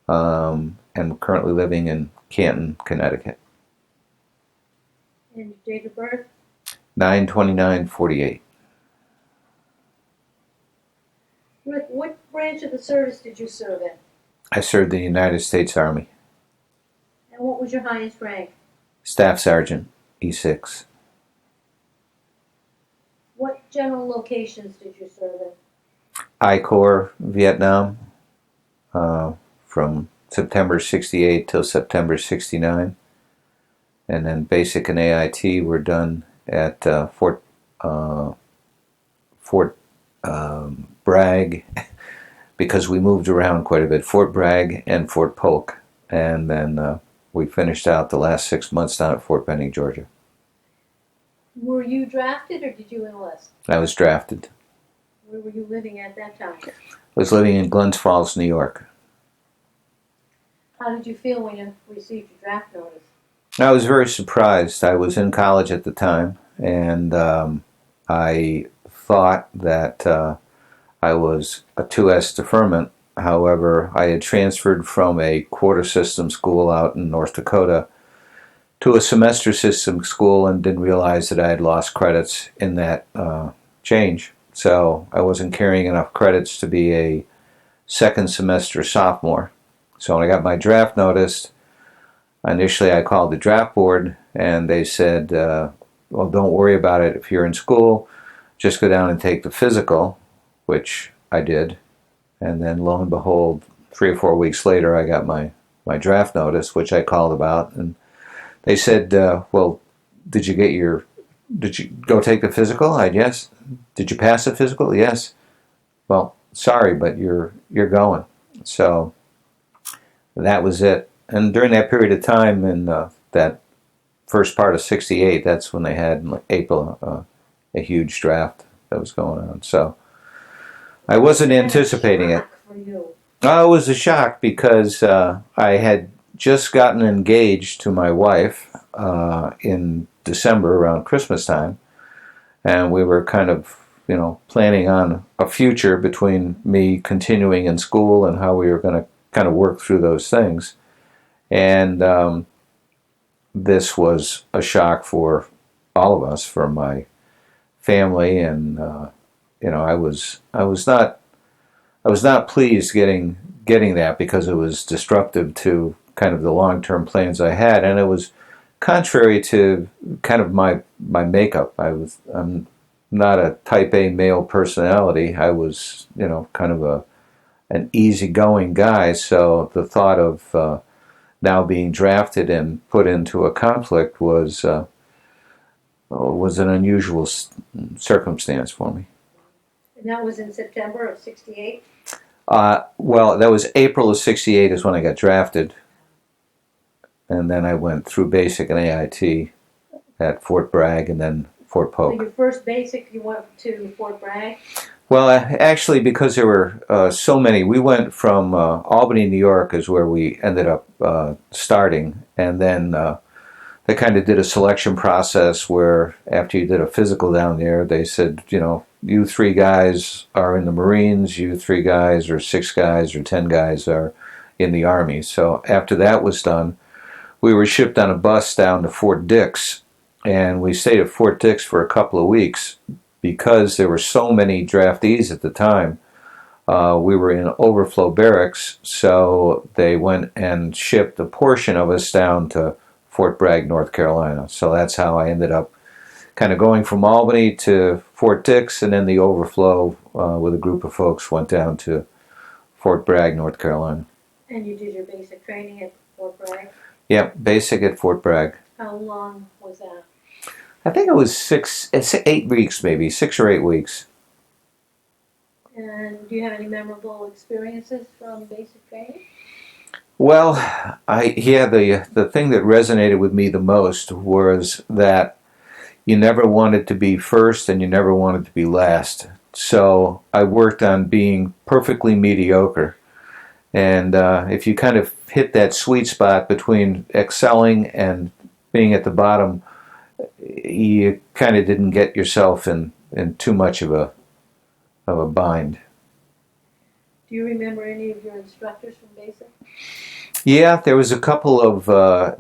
and currently living in Canton, Connecticut. And your date of birth? 9/29/48. Rick, what branch of the service did you serve in? I served in the United States Army. And what was your highest rank? Staff Sergeant, E6. What general locations did you serve in? I Corps, Vietnam, from September 68 till September 69. And then basic and AIT were done at Fort Bragg, because we moved around quite a bit. Fort Bragg and Fort Polk. And then we finished out the last 6 months down at Fort Benning, Georgia. Were you drafted or did you enlist? I was drafted. Where were you living at that time? I was living in Glens Falls, New York. How did you feel when you received your draft notice? I was very surprised. I was in college at the time, and I thought that I was a 2S deferment. However, I had transferred from a quarter system school out in North Dakota to a semester system school and didn't realize that I had lost credits in that change. So I wasn't carrying enough credits to be a second semester sophomore. So when I got my draft notice, initially I called the draft board and they said, well, don't worry about it if you're in school. Just go down and take the physical, which I did. And then lo and behold, 3 or 4 weeks later, I got my draft notice, which I called about. And they said, well, did you go take the physical? I yes. Did you pass the physical? Yes. Well, sorry, but you're going. So that was it. And during that period of time, in that first part of '68, that's when they had in April a huge draft that was going on. So I wasn't anticipating it. For you. It was a shock because I had just gotten engaged to my wife in December around Christmas time, and we were kind of, planning on a future between me continuing in school and how we were going to kind of work through those things. And this was a shock for all of us, for my family, and I was not pleased getting that, because it was destructive to kind of the long-term plans I had, and it was contrary to kind of my makeup. I'm not a type A male personality. I was kind of an easygoing guy, so the thought of now being drafted and put into a conflict was an unusual circumstance for me. And that was in September of '68? Well, that was April of '68 is when I got drafted. And then I went through basic and AIT at Fort Bragg and then Fort So Polk. your first basic, you went to Fort Bragg? Well, actually, because there were so many, we went from Albany, New York is where we ended up starting. And then they kind of did a selection process where after you did a physical down there, they said, you 3 guys are in the Marines, you 3 guys or 6 guys or 10 guys are in the Army. So after that was done, we were shipped on a bus down to Fort Dix, and we stayed at Fort Dix for a couple of weeks because there were so many draftees at the time. We were in overflow barracks, so they went and shipped a portion of us down to Fort Bragg, North Carolina. So that's how I ended up kind of going from Albany to Fort Dix, and then the overflow with a group of folks went down to Fort Bragg, North Carolina. And you did your basic training at Fort Bragg? Yeah, basic at Fort Bragg. How long was that? I think it was 8 weeks, maybe 6 or 8 weeks. And do you have any memorable experiences from basic training? Well, the thing that resonated with me the most was that you never wanted to be first and you never wanted to be last. So I worked on being perfectly mediocre. And if you kind of hit that sweet spot between excelling and being at the bottom, you kind of didn't get yourself in too much of a bind. Do you remember any of your instructors from basic? Yeah, there was a couple of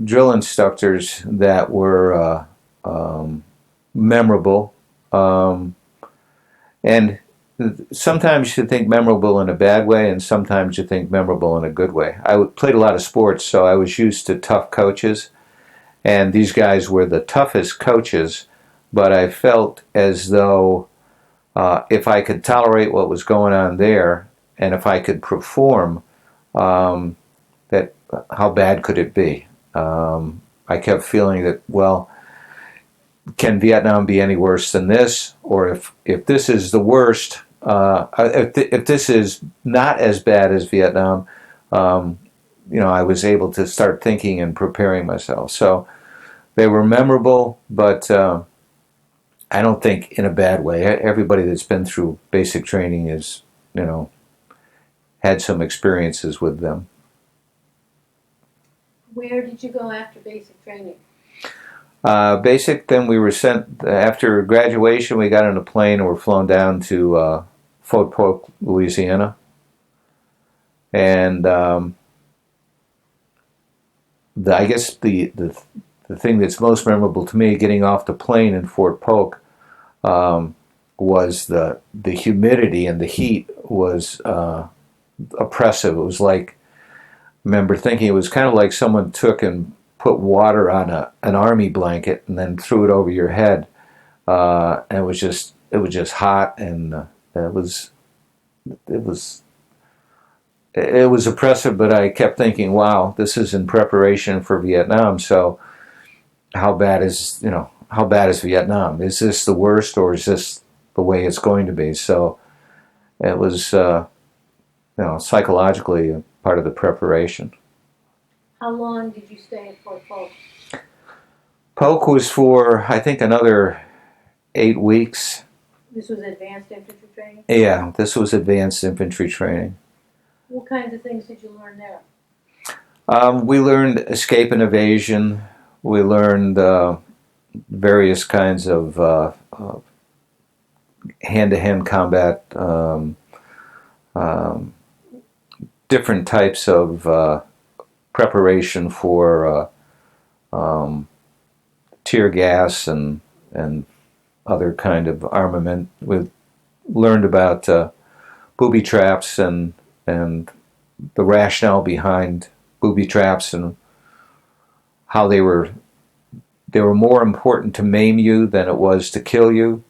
drill instructors that were memorable. Um, and sometimes you think memorable in a bad way, and sometimes you think memorable in a good way. Played a lot of sports, so I was used to tough coaches, and these guys were the toughest coaches, but I felt as though if I could tolerate what was going on there, and if I could perform, that how bad could it be? I kept feeling that, well, can Vietnam be any worse than this? Or if this is the worst, if this is not as bad as Vietnam, um, I was able to start thinking and preparing myself. So they were memorable, but I don't think in a bad way. Everybody that's been through basic training is, had some experiences with them. Where did you go after basic training? Basic, then we were sent, after graduation, we got on a plane and were flown down to Fort Polk, Louisiana. And I guess the thing that's most memorable to me, getting off the plane in Fort Polk, was the humidity and the heat was oppressive. It was like, I remember thinking it was kind of like someone took and put water on an army blanket and then threw it over your head. And it was just hot, and it was oppressive. But I kept thinking, wow, this is in preparation for Vietnam. So how bad is Vietnam? Is this the worst, or is this the way it's going to be? So it was psychologically a part of the preparation. How long did you stay at Fort Polk? Polk was for, I think, another 8 weeks. This was advanced infantry training? Yeah, this was advanced infantry training. What kinds of things did you learn there? We learned escape and evasion. We learned various kinds of hand-to-hand combat, different types of preparation for tear gas and other kind of armament. We learned about booby traps and the rationale behind booby traps and how they were more important to maim you than it was to kill you,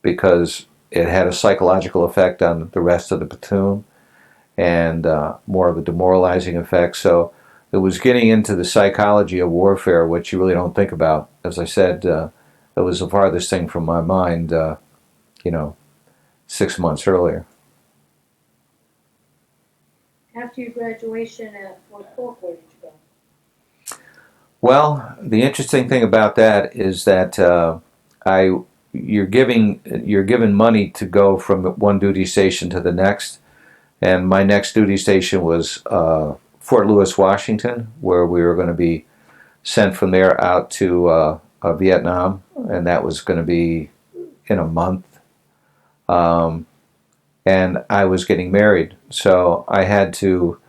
because it had a psychological effect on the rest of the platoon and more of a demoralizing effect. So it was getting into the psychology of warfare, which you really don't think about. As I said, it was the farthest thing from my mind, 6 months earlier. After your graduation at Fort Polk, where did you go? Well, the interesting thing about that is that you're given money to go from one duty station to the next, and my next duty station was Fort Lewis, Washington, where we were going to be sent from there out to Vietnam, and that was going to be in a month. And I was getting married, so I had to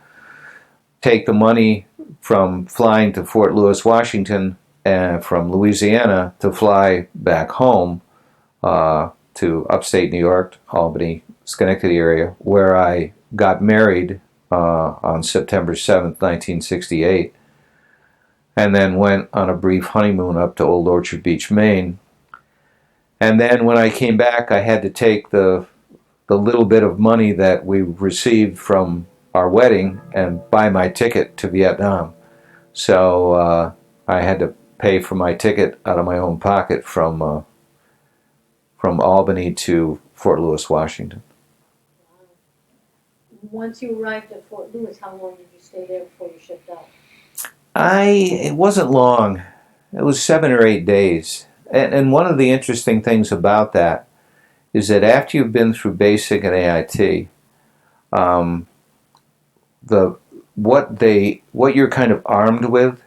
take the money from flying to Fort Lewis, Washington, and from Louisiana to fly back home to upstate New York, Albany, Schenectady area, where I got married on September 7th, 1968, and then went on a brief honeymoon up to Old Orchard Beach, Maine. And then when I came back, I had to take the little bit of money that we received from our wedding and buy my ticket to Vietnam. So I had to pay for my ticket out of my own pocket from Albany to Fort Lewis, Washington. Once you arrived at Fort Lewis, how long did you stay there before you shipped out? It wasn't long. It was 7 or 8 days. And one of the interesting things about that is that after you've been through basic and AIT, what you're kind of armed with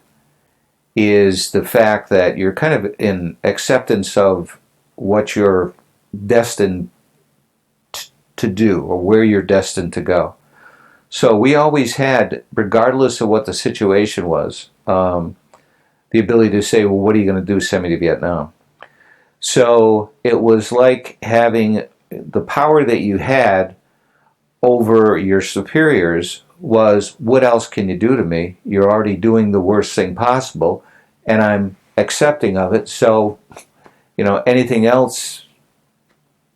is the fact that you're kind of in acceptance of what you're destined to do, or where you're destined to go. So we always had, regardless of what the situation was, the ability to say, well, what are you going to do? Send me to Vietnam. So it was like having the power that you had over your superiors was, what else can you do to me? You're already doing the worst thing possible, and I'm accepting of it. So, anything else,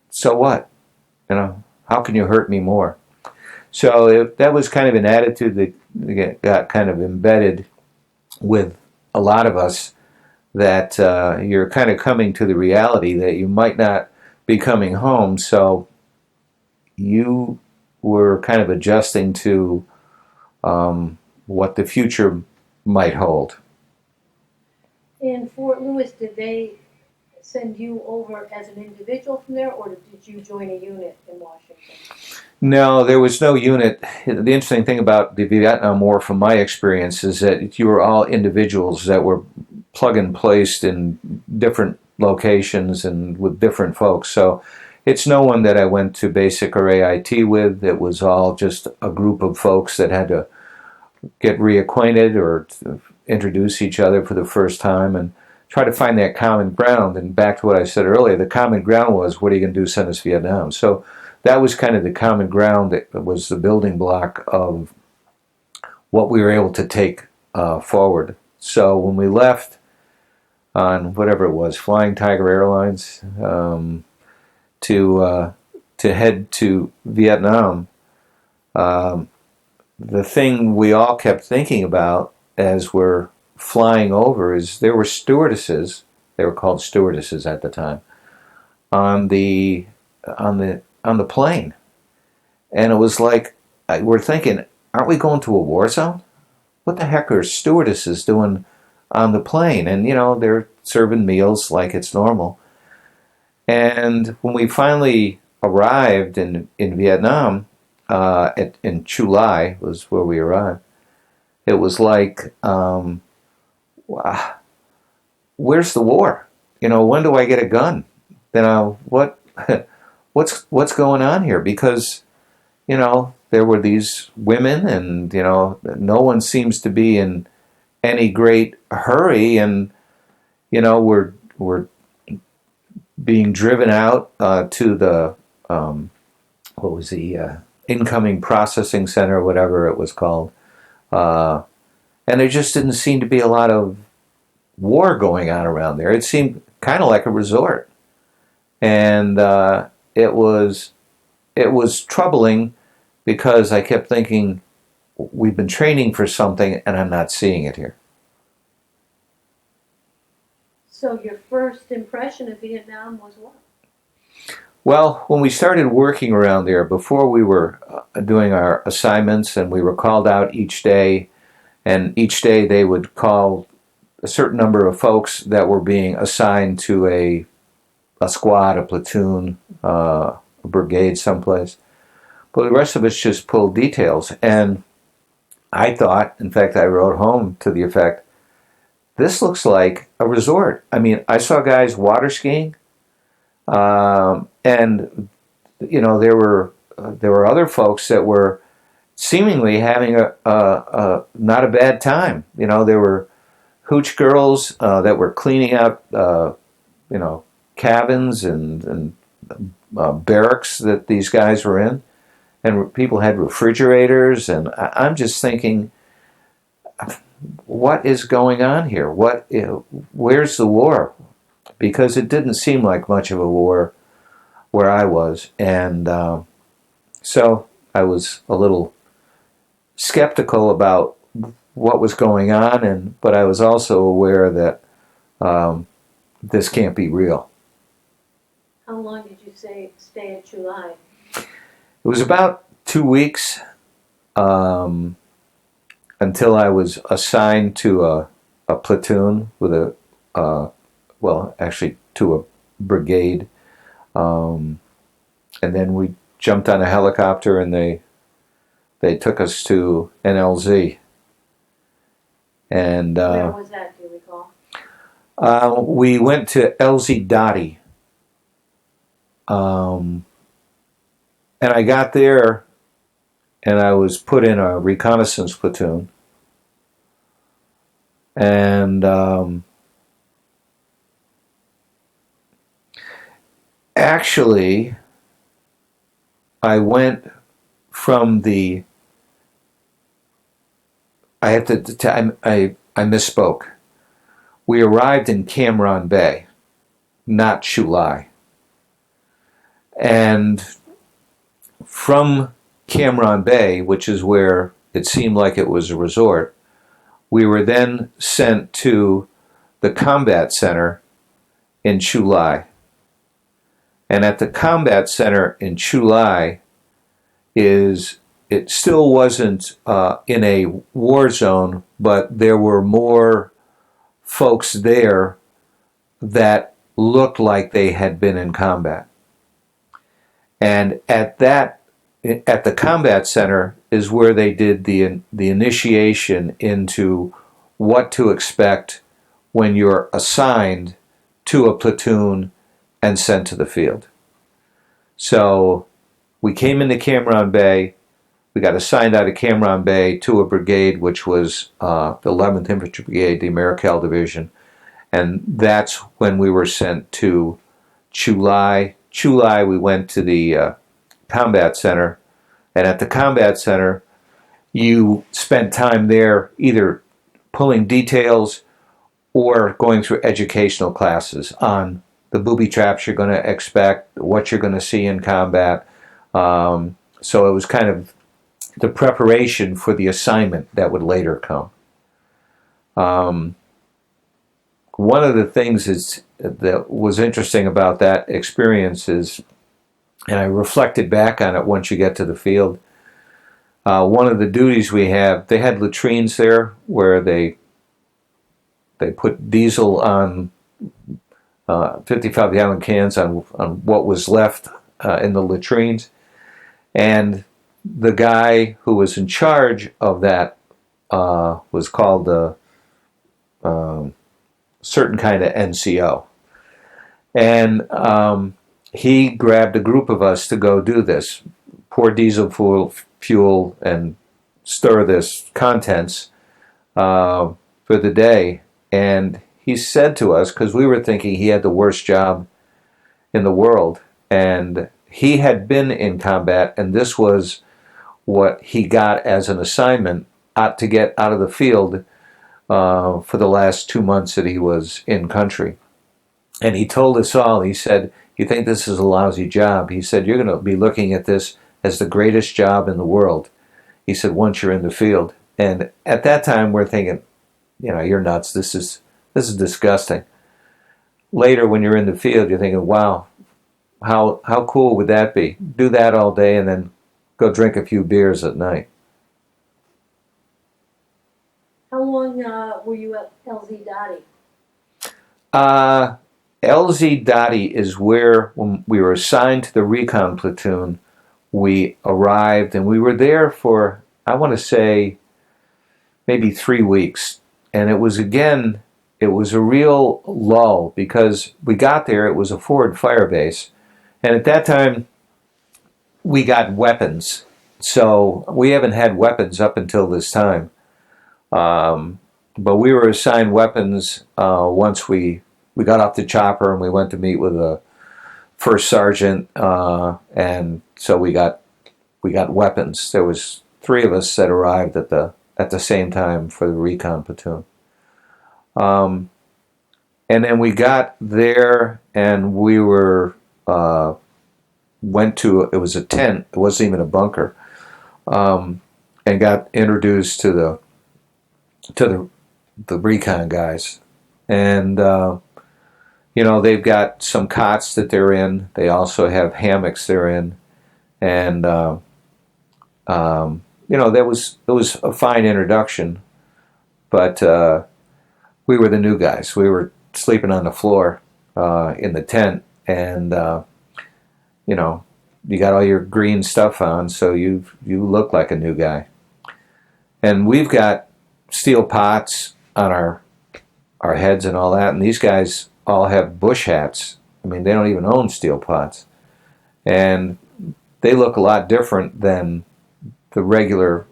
so what? How can you hurt me more? So that was kind of an attitude that got kind of embedded with a lot of us, that you're kind of coming to the reality that you might not be coming home. So you were kind of adjusting to what the future might hold. In Fort Lewis, did they send you over as an individual from there, or did you join a unit in Washington? No, there was no unit. The interesting thing about the Vietnam War, from my experience, is that you were all individuals that were plug and placed in different locations and with different folks. So it's no one that I went to basic or AIT with. It was all just a group of folks that had to get reacquainted or to introduce each other for the first time and try to find that common ground. And back to what I said earlier, the common ground was, what are you going to do? Send us to Vietnam. So that was kind of the common ground that was the building block of what we were able to take forward. So when we left on whatever it was, Flying Tiger Airlines, to head to Vietnam, the thing we all kept thinking about as we're flying over is there were stewardesses. They were called stewardesses at the time on the plane, and it was like we're thinking, aren't we going to a war zone? What the heck are stewardesses doing on the plane? And they're serving meals like it's normal. And when we finally arrived in Vietnam, in Chu Lai was where we arrived, it was like, wow, where's the war? When do I get a gun? What what's going on here? Because there were these women, and no one seems to be in any great hurry, and we're being driven out to the what was the incoming processing center, whatever it was called, and there just didn't seem to be a lot of war going on around there. It seemed kind of like a resort, and it was troubling, because I kept thinking, we've been training for something and I'm not seeing it here. So your first impression of Vietnam was what? Well, when we started working around there, before we were doing our assignments, and we were called out each day, and each day they would call a certain number of folks that were being assigned to a squad, a platoon, a brigade someplace. But the rest of us just pulled details. And I thought, in fact, I wrote home to the effect, this looks like a resort. I mean, I saw guys water skiing, and there were other folks that were seemingly having a not a bad time. There were hooch girls that were cleaning out cabins and barracks that these guys were in, and people had refrigerators, and I'm just thinking, what is going on here? Where's the war? Because it didn't seem like much of a war where I was, and so I was a little skeptical about what was going on, but I was also aware that this can't be real. How long did you stay in Chu Lai? It was about 2 weeks, until I was assigned to a platoon with actually to a brigade, and then we jumped on a helicopter, and they took us to NLZ. And Where was that, do you recall? we went to LZ Dottie. And I got there and I was put in a reconnaissance platoon. And actually, I went from the. I have to. I misspoke. We arrived in Cam Ranh Bay, not Chu Lai. And from Cam Ranh Bay, which is where it seemed like it was a resort, we were then sent to the combat center in Chu Lai. And at the combat center in Chu Lai it still wasn't in a war zone, but there were more folks there that looked like they had been in combat. And at the combat center is where they did the initiation into what to expect when you're assigned to a platoon and sent to the field. So we came into Cam Ranh Bay. We got assigned out of Cam Ranh Bay to a brigade, which was the 11th Infantry Brigade, the Americal Division. And that's when we were sent to Chu Lai. Chu Lai, we went to the combat center. And at the combat center, you spent time there either pulling details or going through educational classes on the booby traps you're going to expect, what you're going to see in combat. So it was kind of the preparation for the assignment that would later come. One of the things that was interesting about that experience is, and I reflected back on it once you get to the field, one of the duties we have, they had latrines there where they put diesel on 55-gallon cans on what was left in the latrines. And the guy who was in charge of that was called a certain kind of NCO. And he grabbed a group of us to go do this. Pour diesel fuel and stir this contents for the day. And he said to us, because we were thinking he had the worst job in the world, and he had been in combat, and this was what he got as an assignment to get out of the field for the last 2 months that he was in country. And he told us all, he said, "You think this is a lousy job?" He said, "You're going to be looking at this as the greatest job in the world." He said, "Once you're in the field." And at that time, we're thinking, you're nuts. This is disgusting. Later, when you're in the field, you're thinking, wow, how cool would that be? Do that all day and then go drink a few beers at night. How long were you at LZ Dottie? LZ Dottie is where, when we were assigned to the recon platoon, we arrived, and we were there for, I want to say, maybe 3 weeks. And it was a real lull, because we got there, it was a forward fire base. And at that time, we got weapons. So we haven't had weapons up until this time. But we were assigned weapons once we got off the chopper and we went to meet with a first sergeant, and so we got weapons. There was 3 of us that arrived at the same time for the recon platoon. And then we got there, and we went to, it was a tent, it wasn't even a bunker, and got introduced to the recon guys. And they've got some cots that they're in. They also have hammocks they're in, and it was a fine introduction. But we were the new guys. We were sleeping on the floor in the tent, and you got all your green stuff on, so you look like a new guy. And we've got steel pots on our heads and all that, and these guys all have bush hats. I mean, they don't even own steel pots. And they look a lot different than the regular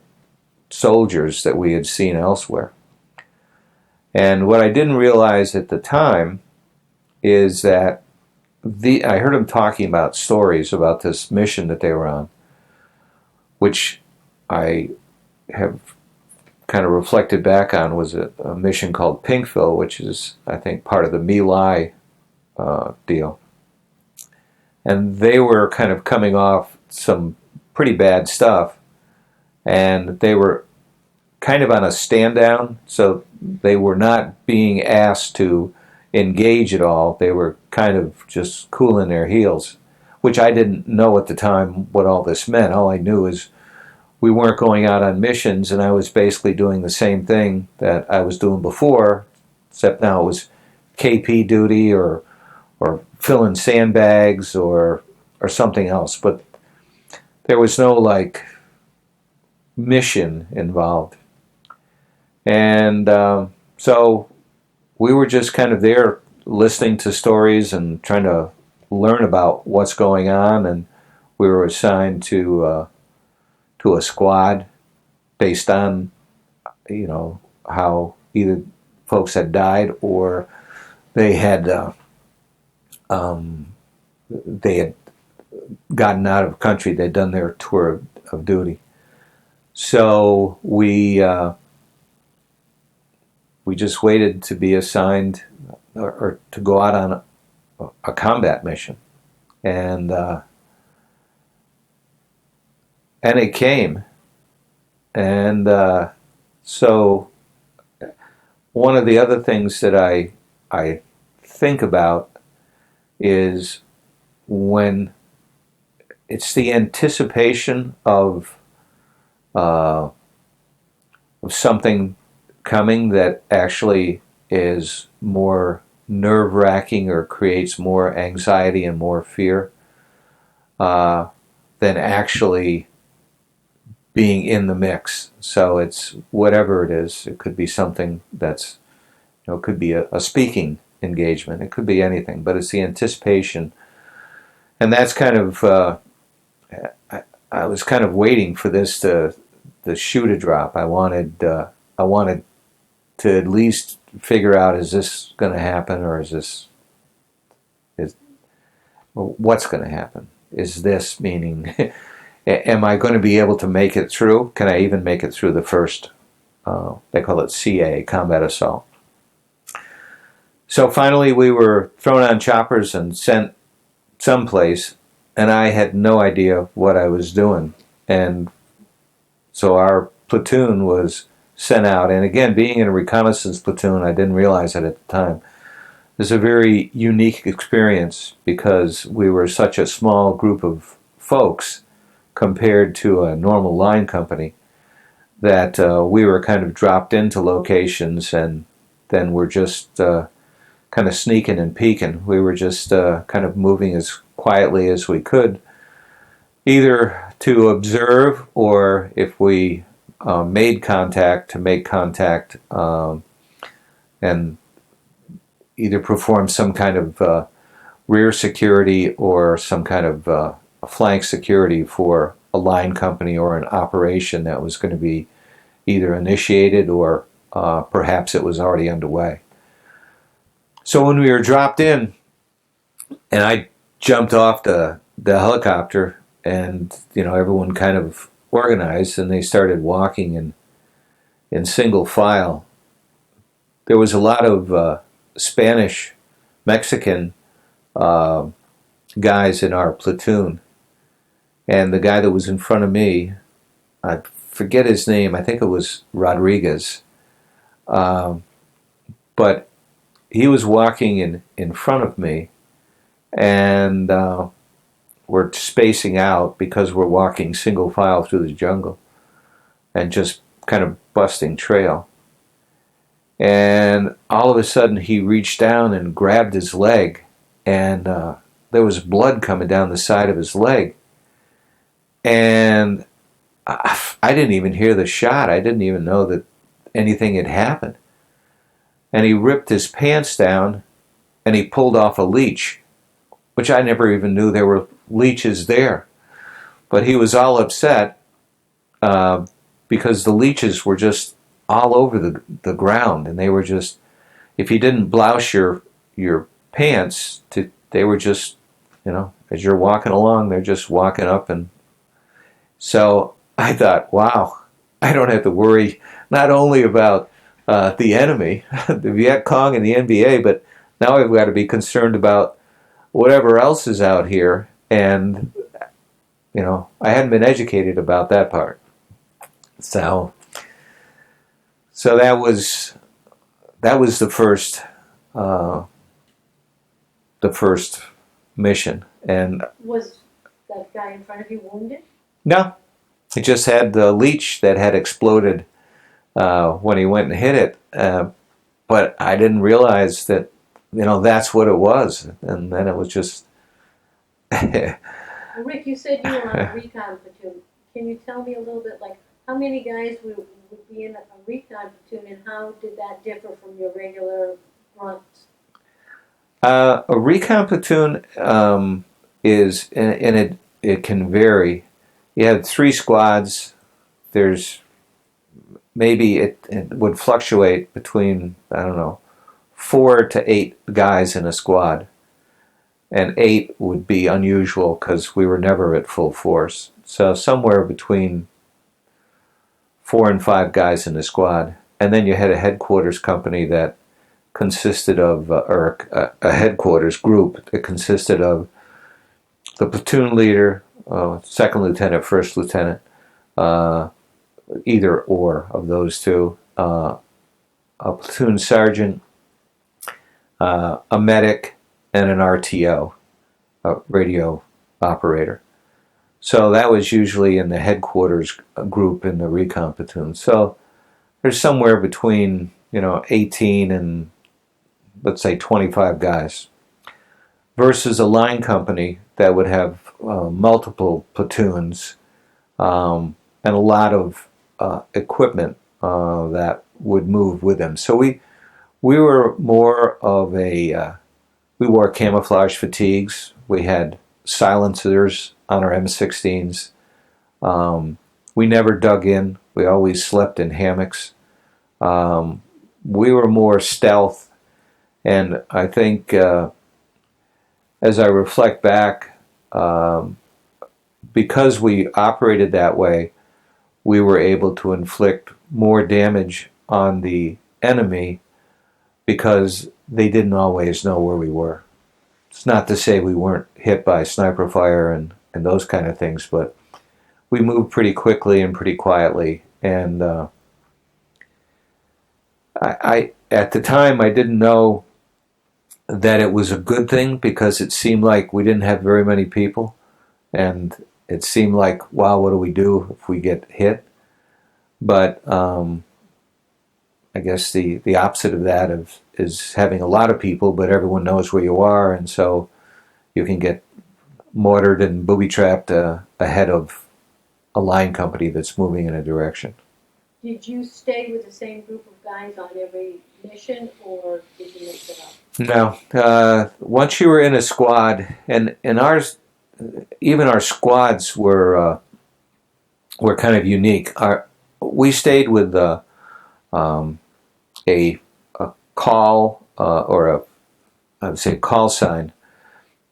soldiers that we had seen elsewhere. And what I didn't realize at the time is that I heard them talking about stories about this mission that they were on, which I have kind of reflected back on was a mission called Pinkville, which is, I think, part of the My Lai deal. And they were kind of coming off some pretty bad stuff, and they were kind of on a stand down, so they were not being asked to engage at all. They were kind of just cooling their heels, which I didn't know at the time what all this meant. All I knew is we weren't going out on missions, and I was basically doing the same thing that I was doing before, except now it was KP duty or filling sandbags or something else. But there was no like mission involved. And so we were just kind of there listening to stories and trying to learn about what's going on, and we were assigned to a squad based on, you know, how either folks had died or they had gotten out of the country. They'd done their tour of duty. So we just waited to be assigned or to go out on a combat mission, and it came, and so one of the other things that I think about is when it's the anticipation of something coming that actually is more nerve-wracking or creates more anxiety and more fear than actually being in the mix. So it's whatever it is. It could be something that's, you know, it could be a speaking engagement. It could be anything, but it's the anticipation. And that's kind of, I was kind of waiting for this the shoe to drop. I wanted to at least figure out, is this going to happen, or what's going to happen? Is this meaning, am I going to be able to make it through? Can I even make it through the first, they call it CA, combat assault. So finally we were thrown on choppers and sent someplace, and I had no idea what I was doing. And so our platoon was sent out, and again, being in a reconnaissance platoon, I didn't realize it at the time. It was a very unique experience because we were such a small group of folks compared to a normal line company that we were kind of dropped into locations, and then we're just kind of sneaking and peeking. We were just kind of moving as quietly as we could, either to observe, or if we made contact, to make contact and either perform some kind of rear security or some kind of flank security for a line company or an operation that was going to be either initiated or perhaps it was already underway. So when we were dropped in, and I jumped off the helicopter, and you know, everyone kind of organized and they started walking in single file. There was a lot of Spanish, Mexican guys in our platoon, and the guy that was in front of me, I forget his name, I think it was Rodriguez, but he was walking in front of me, and we're spacing out because we're walking single file through the jungle and just kind of busting trail. And all of a sudden he reached down and grabbed his leg, and there was blood coming down the side of his leg. And I didn't even hear the shot. I didn't even know that anything had happened. And he ripped his pants down and he pulled off a leech, which I never even knew there were leeches there. But he was all upset, uh, because the leeches were just all over the ground, and they were just, if you didn't blouse your pants, they were just, as you're walking along, they're just walking up. And so I thought, wow, I don't have to worry not only about the enemy, the Viet Cong and the NBA, but now I've got to be concerned about whatever else is out here. And, I hadn't been educated about that part. So that was uh, the first mission. And Was that guy in front of you wounded? no, he just had the leech that had exploded when he went and hit it. But I didn't realize that, that's what it was. And then it was just. Well, Rick, you said you were on a recon platoon. Can you tell me a little bit, like, how many guys would be in a recon platoon, and how did that differ from your regular grunts? A recon platoon is, and it can vary. You have 3 squads. There's maybe it would fluctuate between, I don't know, 4 to 8 guys in a squad. And 8 would be unusual because we were never at full force. So somewhere between 4 and 5 guys in a squad. And then you had a headquarters company that consisted of, or a headquarters group that consisted of the platoon leader, second lieutenant, first lieutenant, either or of those two, a platoon sergeant, a medic, and an RTO, a radio operator. So that was usually in the headquarters group in the recon platoon. So there's somewhere between 18 and let's say 25 guys, versus a line company that would have multiple platoons and a lot of equipment that would move with them. So we were more of a we wore camouflage fatigues. We had silencers on our M16s. We never dug in. We always slept in hammocks. We were more stealth, and I think as I reflect back, because we operated that way, we were able to inflict more damage on the enemy because they didn't always know where we were. It's not to say we weren't hit by sniper fire and those kind of things, but we moved pretty quickly and pretty quietly. And I at the time, I didn't know that it was a good thing because it seemed like we didn't have very many people. And it seemed like, wow, what do we do if we get hit? But I guess the opposite of that is having a lot of people, but everyone knows where you are, and so you can get mortared and booby-trapped ahead of a line company that's moving in a direction. Did you stay with the same group of guys on every mission, or did you mix it up? No. Once you were in a squad, and ours, even our squads were kind of unique. We stayed with a call or I would say call sign.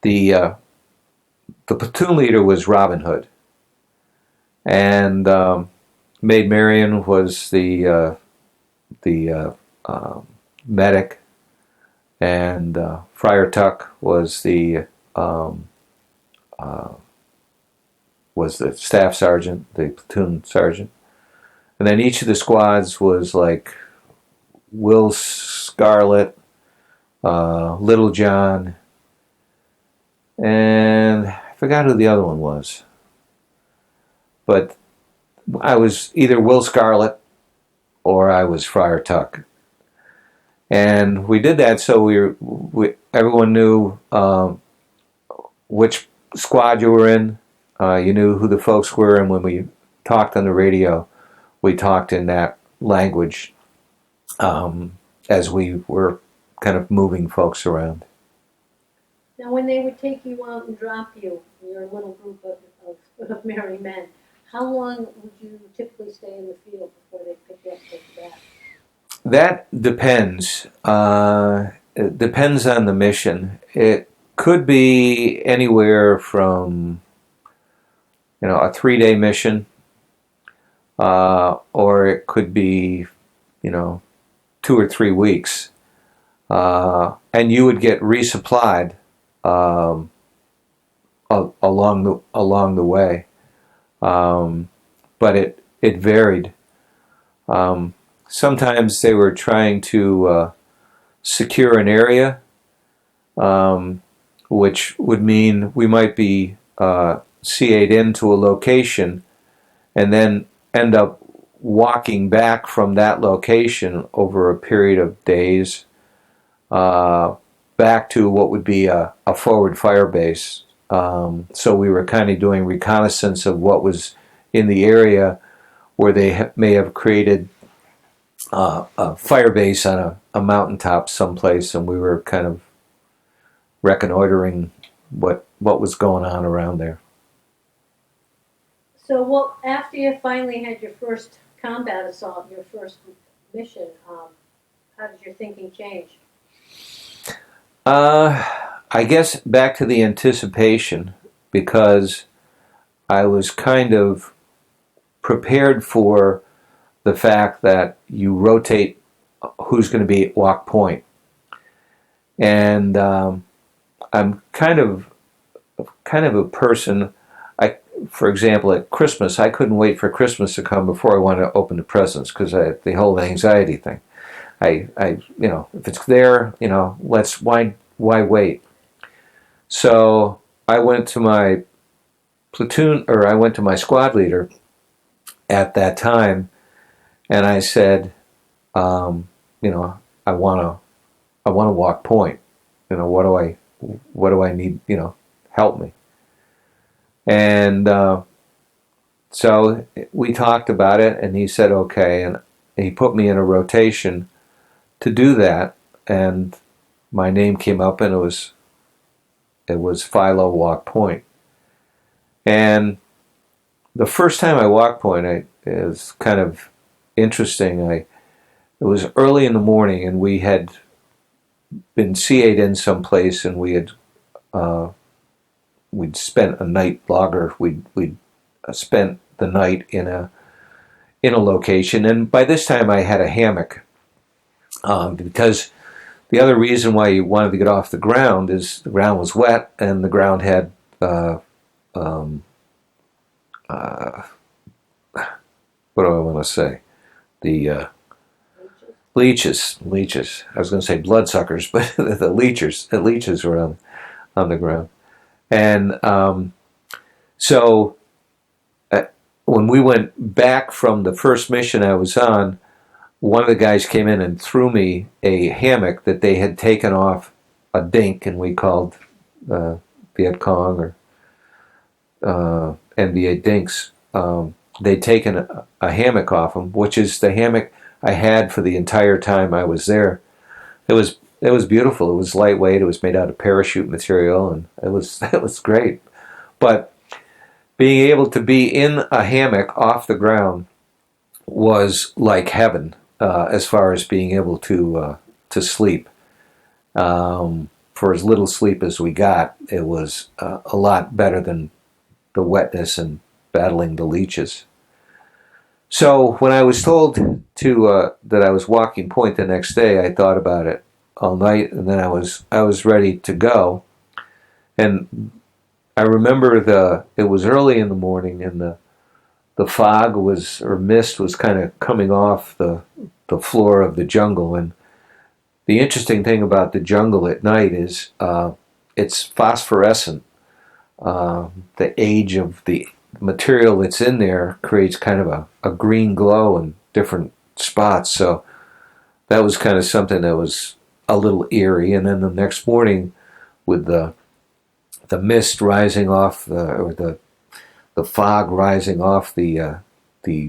The platoon leader was Robin Hood, and Maid Marian was the medic, and Friar Tuck was the staff sergeant, the platoon sergeant. And then each of the squads was like Will Scarlett, Little John, and I forgot who the other one was. But I was either Will Scarlett or I was Friar Tuck. And we did that so everyone knew which squad you were in. You knew who the folks were, and when we talked on the radio, we talked in that language as we were kind of moving folks around. Now, when they would take you out and drop you, your little group of merry men, How long would you typically stay in the field before they pick you up and take you back? That depends. It depends on the mission. It could be anywhere from a 3-day mission, or it could be 2 or 3 weeks, and you would get resupplied um, along the way. But it varied. Sometimes they were trying to secure an area, which would mean we might be CA'd into a location and then end up walking back from that location over a period of days back to what would be a forward fire base. So we were kind of doing reconnaissance of what was in the area where they may have created a fire base on a mountaintop someplace, and we were kind of reconnoitering what was going on around there. So, well, after you finally had your first combat assault, your first mission, how did your thinking change? I guess back to the anticipation, because I was kind of prepared for the fact that you rotate who's going to be at walk point. And I'm kind of a person. For example, at Christmas, I couldn't wait for Christmas to come before I wanted to open the presents, because the whole anxiety thing. I if it's there, why wait? So I went to my platoon, or I went to my squad leader at that time, and I said, I want to walk point. What do I need? Help me. And so we talked about it, and he said okay, and he put me in a rotation to do that, and my name came up, and it was Philo walk point. And the first time I walked point, it was kind of interesting. It was early in the morning, and we had been CA'd in someplace, and we'd spent a night logger. We'd spent the night in a location, and by this time I had a hammock, because the other reason why you wanted to get off the ground is the ground was wet, and the ground had what do I want to say? The leeches. I was going to say bloodsuckers, but the leeches were on the ground. And so when we went back from the first mission I was on, one of the guys came in and threw me a hammock that they had taken off a dink, and we called Viet Cong or NBA dinks. They'd taken a hammock off them, which is the hammock I had for the entire time I was there. It was beautiful. It was lightweight. It was made out of parachute material, and it was great. But being able to be in a hammock off the ground was like heaven, as far as being able to sleep. For as little sleep as we got, it was a lot better than the wetness and battling the leeches. So when I was told that I was walking point the next day, I thought about it all night, and then I was ready to go. And I remember it was early in the morning, and the fog mist was kind of coming off the floor of the jungle. And the interesting thing about the jungle at night is it's phosphorescent. The age of the material that's in there creates kind of a green glow in different spots. So that was kind of something that was a little eerie. And then the next morning, with the mist rising off the fog rising off the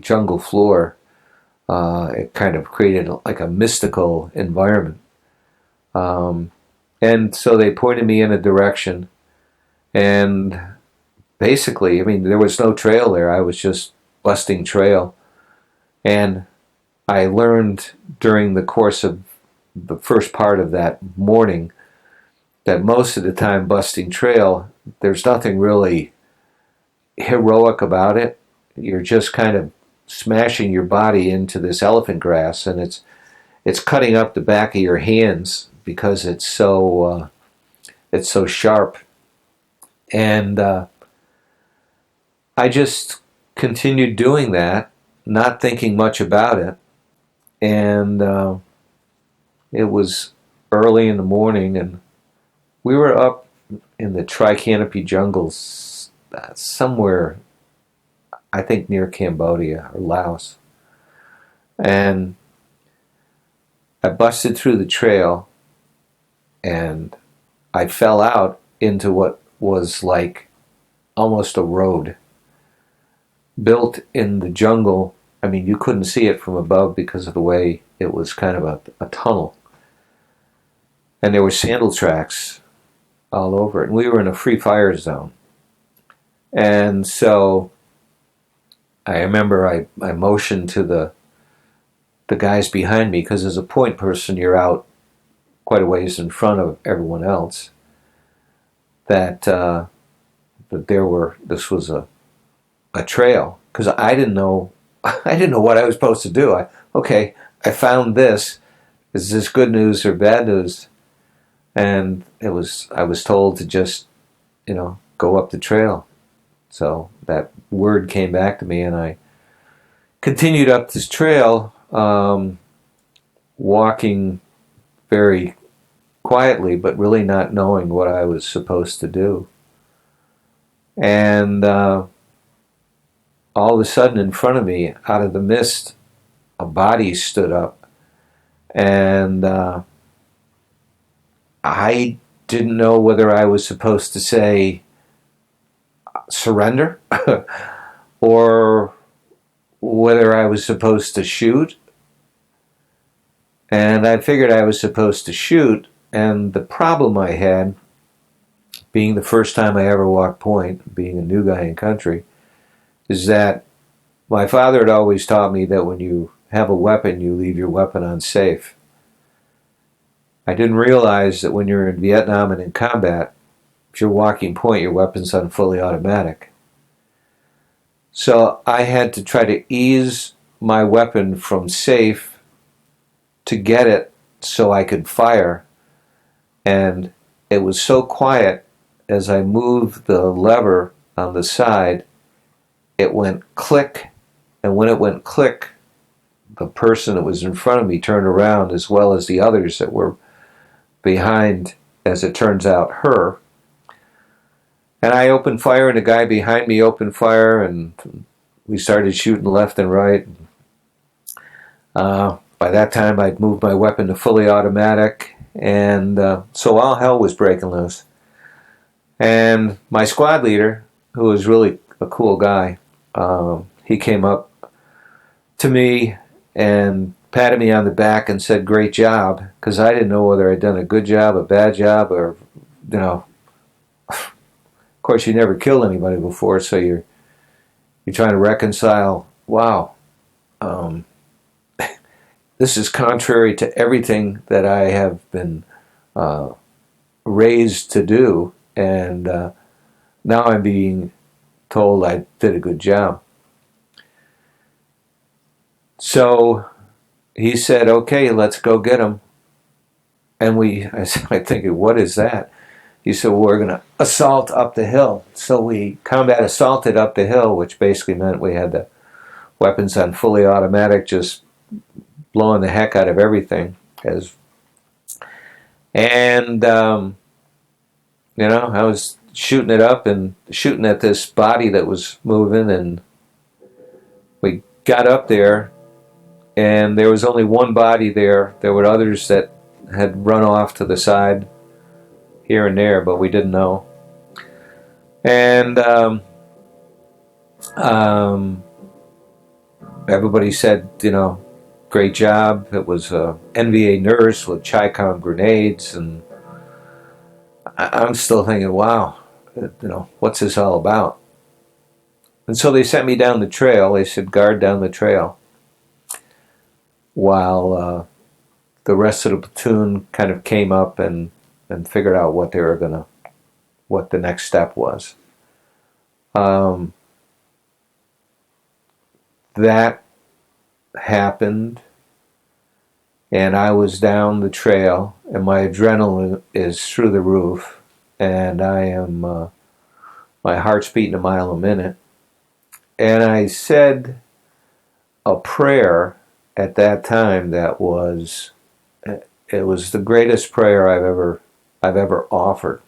jungle floor, it kind of created like a mystical environment. And so they pointed me in a direction, and basically, I mean, there was no trail there. I was just busting trail. And I learned during the course of the first part of that morning that most of the time busting trail, there's nothing really heroic about it. You're just kind of smashing your body into this elephant grass, and it's cutting up the back of your hands because it's so sharp. And I just continued doing that, not thinking much about it. And it was early in the morning, and we were up in the tri-canopy jungles somewhere, I think near Cambodia or Laos. And I busted through the trail, and I fell out into what was like almost a road built in the jungle. I mean, you couldn't see it from above because of the way it was kind of a tunnel. And there were sandal tracks all over it. And we were in a free fire zone. And so I remember I motioned to the guys behind me, because as a point person, you're out quite a ways in front of everyone else, that this was a trail, because I didn't know what I was supposed to do. I found this. Is this good news or bad news? And I was told to just, go up the trail. So that word came back to me, and I continued up this trail, walking very quietly, but really not knowing what I was supposed to do. And all of a sudden, in front of me, out of the mist, a body stood up. And I didn't know whether I was supposed to say surrender or whether I was supposed to shoot. And I figured I was supposed to shoot. And the problem I had, being the first time I ever walked point, being a new guy in country, is that my father had always taught me that when you have a weapon, you leave your weapon unsafe. I didn't realize that when you're in Vietnam and in combat, if you're walking point, your weapon's on fully automatic. So I had to try to ease my weapon from safe to get it so I could fire. And it was so quiet, as I moved the lever on the side, it went click. And when it went click, the person that was in front of me turned around, as well as the others that were behind, as it turns out, her. And I opened fire, and the guy behind me opened fire, and we started shooting left and right. By that time, I'd moved my weapon to fully automatic, and so all hell was breaking loose. And my squad leader, who was really a cool guy, he came up to me and patted me on the back and said, "Great job," because I didn't know whether I'd done a good job, a bad job, or, Of course, you never killed anybody before, so you're trying to reconcile. Wow, this is contrary to everything that I have been raised to do, and now I'm being told I did a good job. So he said, "Okay, let's go get him." And I thinking, what is that? He said, "Well, we're going to assault up the hill." So we combat assaulted up the hill, which basically meant we had the weapons on fully automatic, just blowing the heck out of everything. And I was shooting it up and shooting at this body that was moving, and we got up there, and there was only one body there. There were others that had run off to the side here and there, but we didn't know. And everybody said, great job. It was a NVA nurse with Chi-Com grenades, and I'm still thinking, wow, what's this all about? And so they sent me down the trail. They said, guard down the trail while the rest of the platoon kind of came up and figured out what they were gonna, what the next step was. That happened, and I was down the trail, and my adrenaline is through the roof, and I am, my heart's beating a mile a minute. And I said a prayer at that time that was, it was the greatest prayer I've ever offered.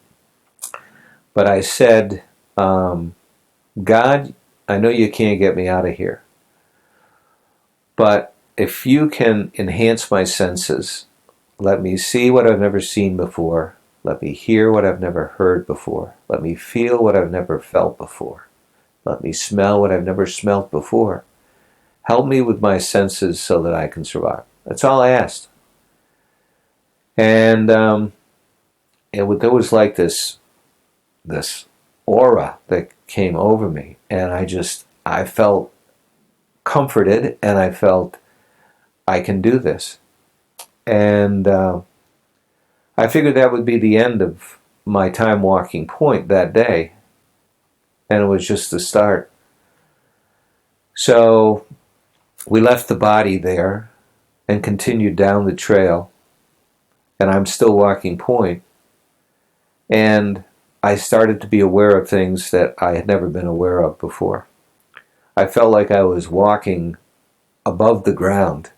But I said, God, I know you can't get me out of here, but if you can enhance my senses, let me see what I've never seen before. Let me hear what I've never heard before. Let me feel what I've never felt before. Let me smell what I've never smelt before. Help me with my senses so that I can survive. That's all I asked. And there was like this aura that came over me, and I felt comforted, and I felt I can do this. And I figured that would be the end of my time walking point that day, and it was just the start. So we left the body there and continued down the trail, and I'm still walking point, and I started to be aware of things that I had never been aware of before. I felt like I was walking above the ground.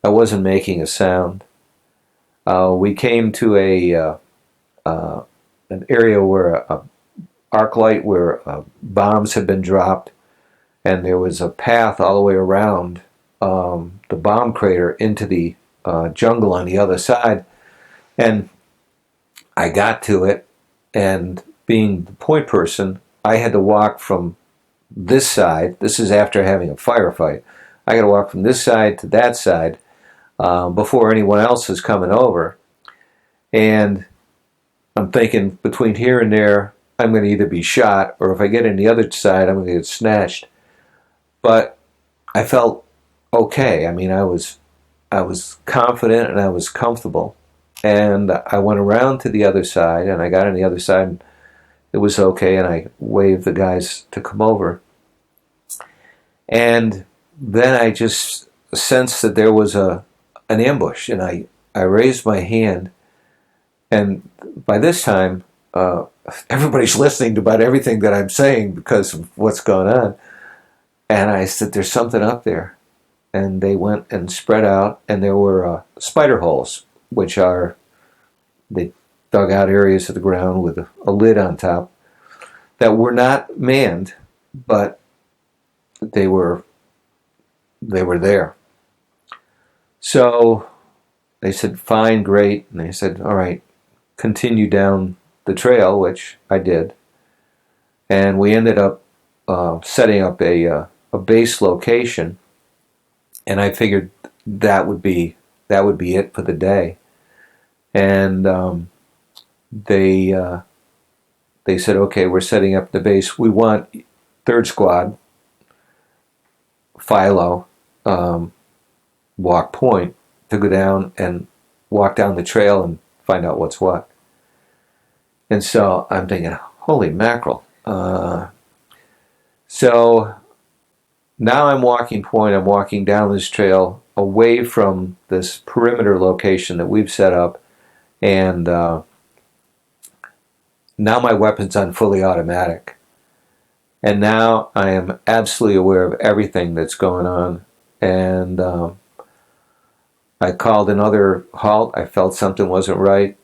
I wasn't making a sound. We came to an area where a arc light where bombs had been dropped, and there was a path all the way around the bomb crater into the jungle on the other side. And I got to it, and being the point person, I had to walk from this side. This is after having a firefight. I got to walk from this side to that side before anyone else is coming over. And I'm thinking between here and there, I'm going to either be shot, or if I get in the other side, I'm going to get snatched. But I felt okay. I mean, I was confident and I was comfortable. And I went around to the other side, and I got on the other side, and it was okay, and I waved the guys to come over. And then I just sensed that there was an ambush, and I raised my hand, and by this time, everybody's listening to about everything that I'm saying because of what's going on. And I said, there's something up there. And they went and spread out, and there were spider holes, which are, they dug out areas of the ground with a lid on top that were not manned, but they were there. So they said, fine, great. And they said, all right, continue down the trail, which I did. And we ended up setting up a base location. And I figured that would be it for the day. And they said, okay, we're setting up the base. We want 3rd Squad, Philo, walk point, to go down and walk down the trail and find out what's what. And so I'm thinking, holy mackerel. So now I'm walking point. I'm walking down this trail away from this perimeter location that we've set up. And now my weapon's on fully automatic. And now I am absolutely aware of everything that's going on. And I called another halt. I felt something wasn't right.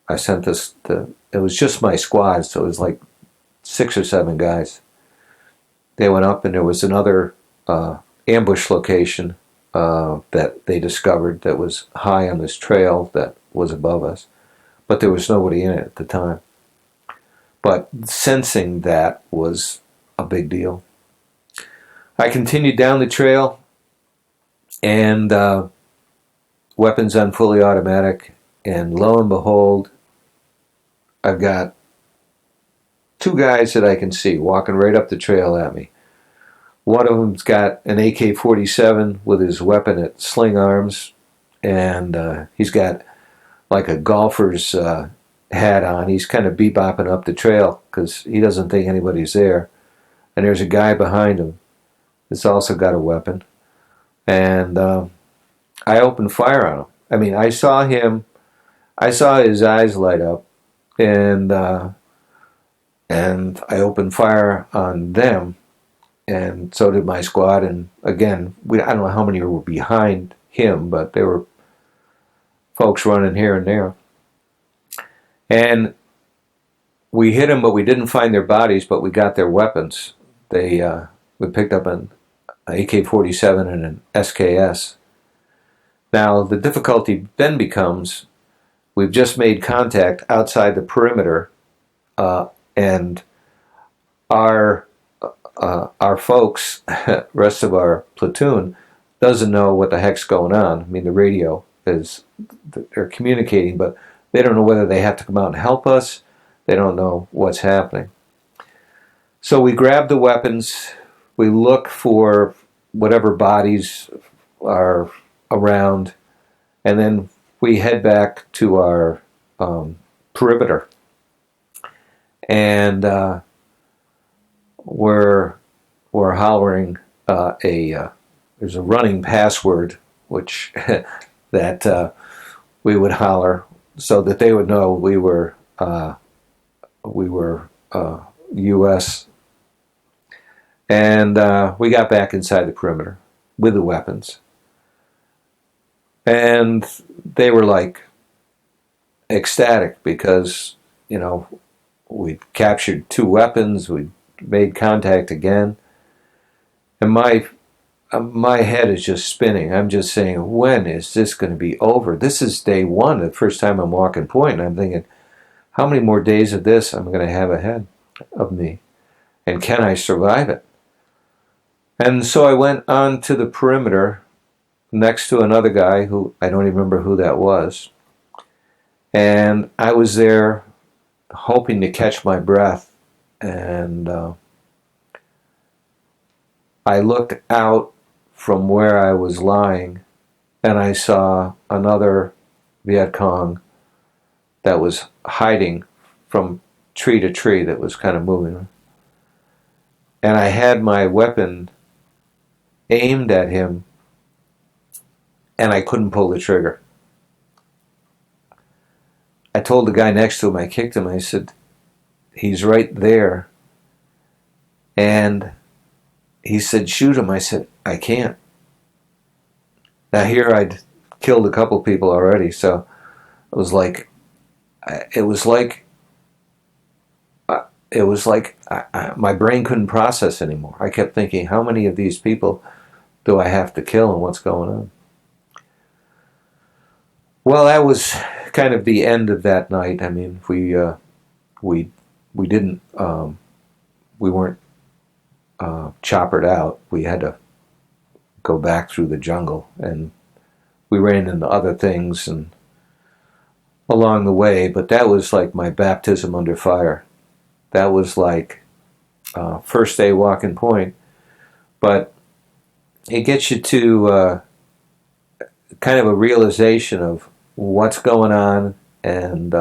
I sent it was just my squad, so it was like 6 or 7 guys. They went up, and there was another ambush location that they discovered that was high on this trail that was above us. But there was nobody in it at the time. But sensing that was a big deal. I continued down the trail, and weapons on fully automatic, and lo and behold, I've got 2 guys that I can see walking right up the trail at me. One of them's got an AK-47 with his weapon at sling arms, and he's got like a golfer's hat on. He's kind of bebopping up the trail because he doesn't think anybody's there. And there's a guy behind him that's also got a weapon. And I opened fire on him. I mean, I saw his eyes light up, and I opened fire on them, and so did my squad. And again, I don't know how many were behind him, but there were folks running here and there. And we hit them, but we didn't find their bodies, but we got their weapons. We picked up an AK-47 and an SKS. Now, the difficulty then becomes we've just made contact outside the perimeter, and our folks, rest of our platoon, doesn't know what the heck's going on. I mean, the radio is, they're communicating, but they don't know whether they have to come out and help us. They don't know what's happening. So we grab the weapons, we look for whatever bodies are around, and then we head back to our perimeter. And we're hollering there's a running password which that we would holler so that they would know we were U.S. And we got back inside the perimeter with the weapons, and they were like ecstatic because we'd captured 2 weapons, we'd made contact again, and my head is just spinning. I'm just saying, when is this going to be over? This is day 1, the first time I'm walking point, and I'm thinking, how many more days of this I'm going to have ahead of me, and can I survive it? And so I went on to the perimeter next to another guy who I don't even remember who that was, and I was there hoping to catch my breath, and I looked out from where I was lying, and I saw another Viet Cong that was hiding from tree to tree that was kind of moving. And I had my weapon aimed at him, and I couldn't pull the trigger. I told the guy next to him, I kicked him, I said, he's right there. And he said, shoot him. I said, I can't. Now here I'd killed a couple people already, so it was like my brain couldn't process anymore. I kept thinking, how many of these people do I have to kill, and what's going on? Well, that was kind of the end of that night. I mean, we weren't choppered out. We had to go back through the jungle, and we ran into other things and along the way, but that was like my baptism under fire. That was like first day walking point, but it gets you to kind of a realization of what's going on, and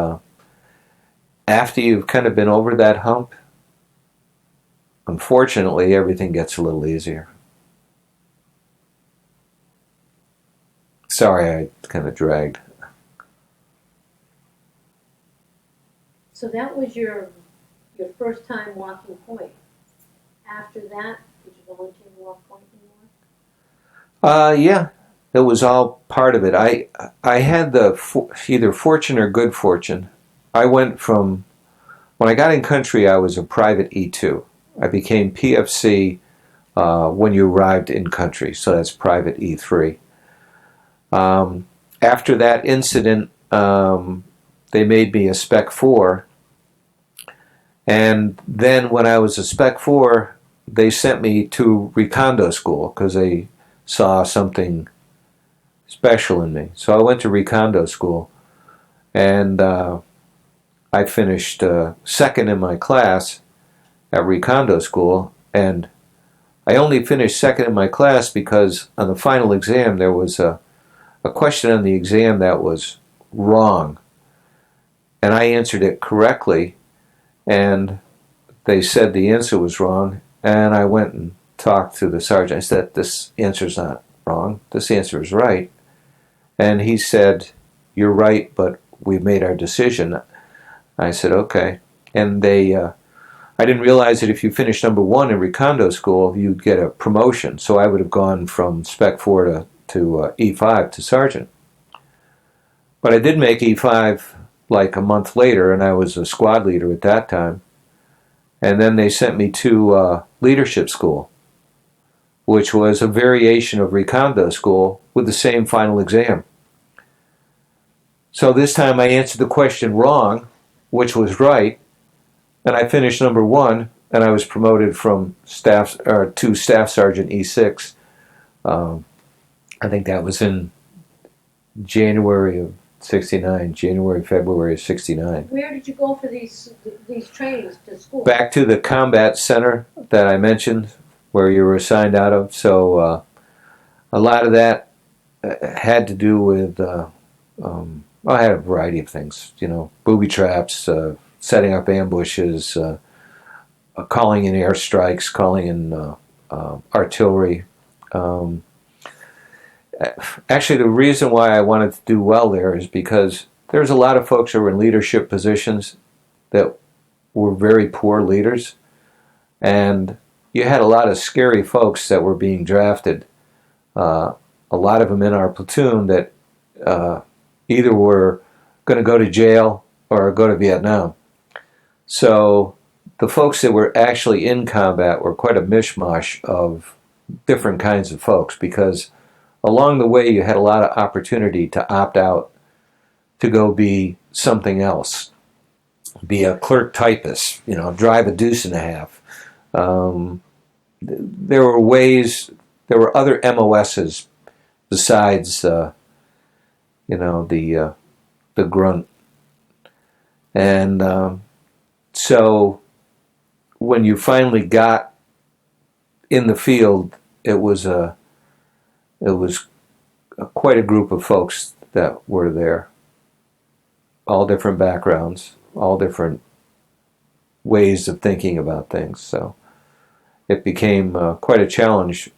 after you've kind of been over that hump, unfortunately, everything gets a little easier. Sorry, I kind of dragged. So that was your first time walking point. After that, did you volunteer to walk point anymore? Yeah, it was all part of it. I had the either fortune or good fortune. I went from, when I got in country, I was a private E2. I became PFC when you arrived in country, so that's private E3. After that incident, they made me a Spec 4, and then when I was a Spec 4, they sent me to Recondo school because they saw something special in me. So I went to Recondo school, and I finished second in my class at Recondo school, and I only finished second in my class because on the final exam there was a question on the exam that was wrong. And I answered it correctly, and they said the answer was wrong. And I went and talked to the sergeant. I said, this answer's not wrong. This answer is right. And he said, you're right, but we've made our decision. I said, okay. And I didn't realize that if you finished number one in Recondo school, you'd get a promotion. So I would have gone from Spec 4 to E5 to sergeant. But I did make E5 like a month later, and I was a squad leader at that time. And then they sent me to leadership school, which was a variation of Recondo school with the same final exam. So this time I answered the question wrong, which was right, and I finished number one, and I was promoted from to Staff Sergeant E6. I think that was in January of '69, February of '69. Where did you go for these trainings to school? Back to the combat center that I mentioned, where you were assigned out of. So a lot of that had to do with, I had a variety of things, booby traps, setting up ambushes, calling in airstrikes, calling in artillery. Actually, the reason why I wanted to do well there is because there's a lot of folks who were in leadership positions that were very poor leaders, and you had a lot of scary folks that were being drafted. A lot of them in our platoon that either were going to go to jail or go to Vietnam. So the folks that were actually in combat were quite a mishmash of different kinds of folks, because along the way you had a lot of opportunity to opt out to go be something else, be a clerk typist, drive a deuce and a half. There were ways, there were other MOSs besides, the grunt. And so when you finally got in the field, it was quite a group of folks that were there, all different backgrounds, all different ways of thinking about things. So it became quite a challenge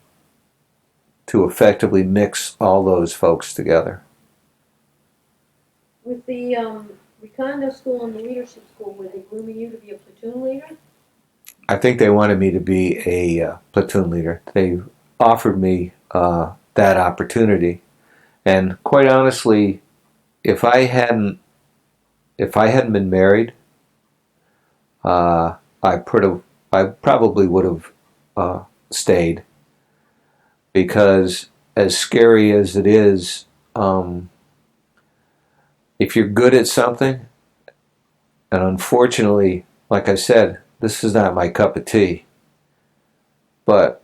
to effectively mix all those folks together. With the Recondo school and the leadership school, were they grooming you to be a platoon leader? I think they wanted me to be a platoon leader. They offered me that opportunity, and quite honestly, if I hadn't been married, I probably would have stayed, because as scary as it is, if you're good at something, and unfortunately, like I said, this is not my cup of tea, but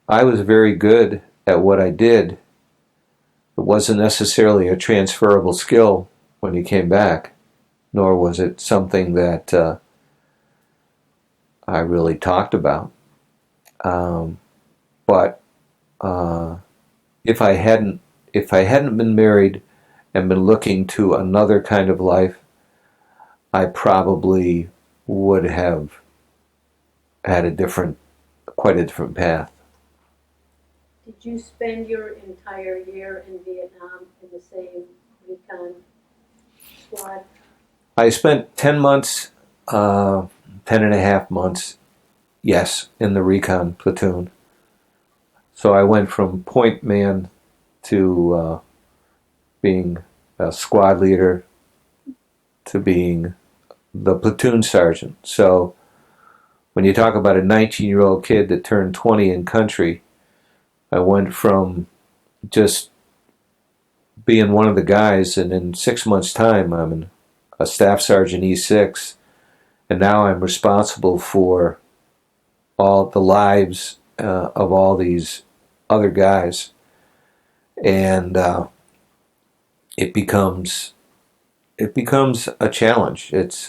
I was very good at what I did. It wasn't necessarily a transferable skill when you came back, nor was it something that I really talked about. But if I hadn't been married and been looking to another kind of life, I probably would have had quite a different path. Did you spend your entire year in Vietnam in the same recon squad? I spent 10 months, 10 and a half months, yes, in the recon platoon. So I went from point man to being a squad leader to being the platoon sergeant. So when you talk about a 19-year-old kid that turned 20 in country, I went from just being one of the guys, and in 6 months' time I'm a staff sergeant E6, and now I'm responsible for all the lives of all these other guys. And it becomes a challenge. It's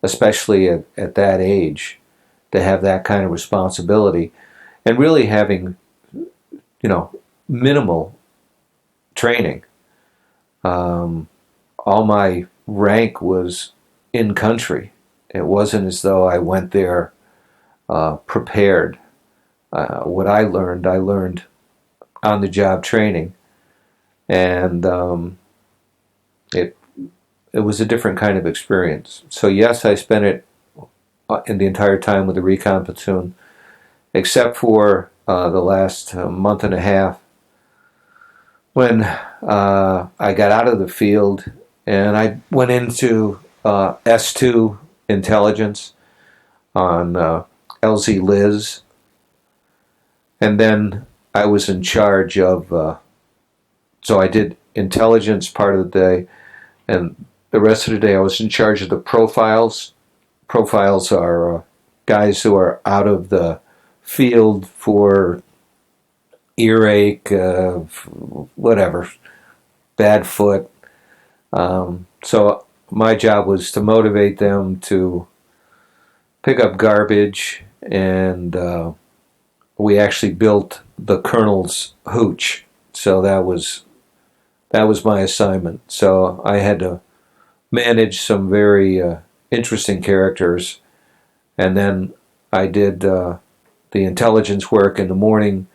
especially at that age, to have that kind of responsibility. and really having, minimal training. All my rank was in country. It wasn't as though I went there prepared. What I learned on the job training, and it it was a different kind of experience. So yes, I spent it in the entire time with the recon platoon, except for the last month and a half when I got out of the field and I went into S2 intelligence on LZ Liz, and then I was in charge of. So I did intelligence part of the day, and the rest of the day I was in charge of the profiles. Profiles are guys who are out of the field for earache, whatever, bad foot. So my job was to motivate them to pick up garbage, and we actually built the colonel's hooch. So that was my assignment. So I had to manage some very interesting characters, and then I did the intelligence work in the morning,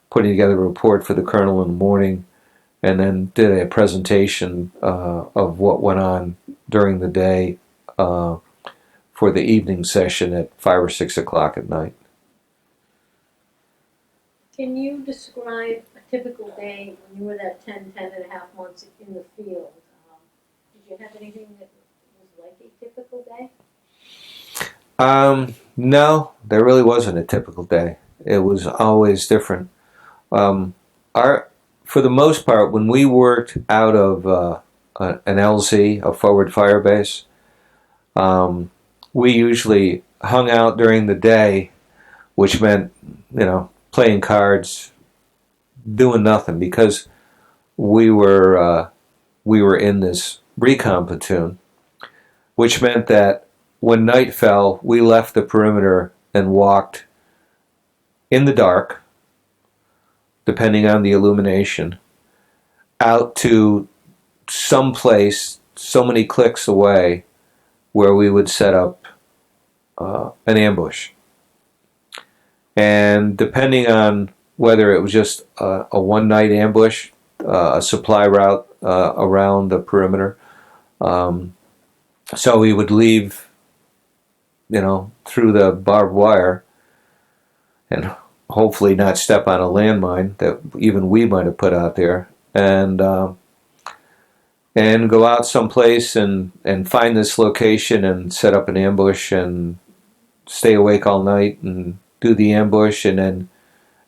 putting together a report for the colonel in the morning, and then did a presentation of what went on during the day for the evening session at 5 or 6 o'clock at night. Can you describe a typical day when you were that 10 and a half months in the field? Did you have anything that was like a typical day? No, there really wasn't a typical day. It was always different. For the most part, when we worked out of an LZ, a forward fire base, we usually hung out during the day, which meant, playing cards, doing nothing, because we were in this recon platoon, which meant that when night fell, we left the perimeter and walked in the dark, depending on the illumination, out to some place so many clicks away where we would set up an ambush. And depending on whether it was just a one-night ambush, a supply route around the perimeter, so we would leave, through the barbed wire, and hopefully not step on a landmine that even we might have put out there, and go out someplace and find this location and set up an ambush and stay awake all night and do the ambush, and then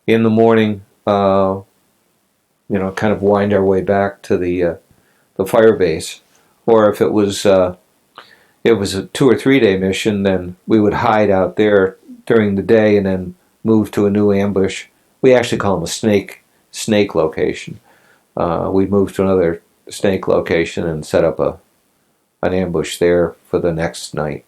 in the morning, kind of wind our way back to the fire base. Or if it was a 2 or 3 day mission, then we would hide out there during the day and then move to a new ambush. We actually call them a snake location. We'd move to another snake location and set up an ambush there for the next night.